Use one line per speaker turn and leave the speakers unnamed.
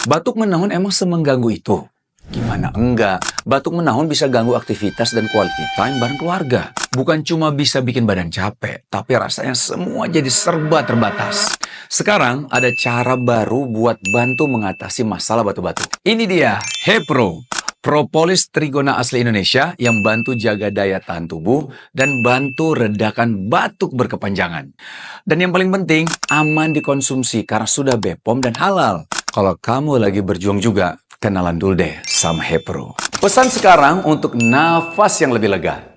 Batuk menahun emang semengganggu itu? Gimana enggak? Batuk menahun bisa ganggu aktivitas dan quality time bareng keluarga. Bukan cuma bisa bikin badan capek, tapi rasanya semua jadi serba terbatas. Sekarang ada cara baru buat bantu mengatasi masalah batuk-batuk. Ini dia, Hepro. Propolis Trigona asli Indonesia yang bantu jaga daya tahan tubuh dan bantu redakan batuk berkepanjangan. Dan yang paling penting, aman dikonsumsi karena sudah BPOM dan halal. Kalau kamu lagi berjuang juga, kenalan dulu deh sama Hepro. Pesan sekarang untuk nafas yang lebih lega.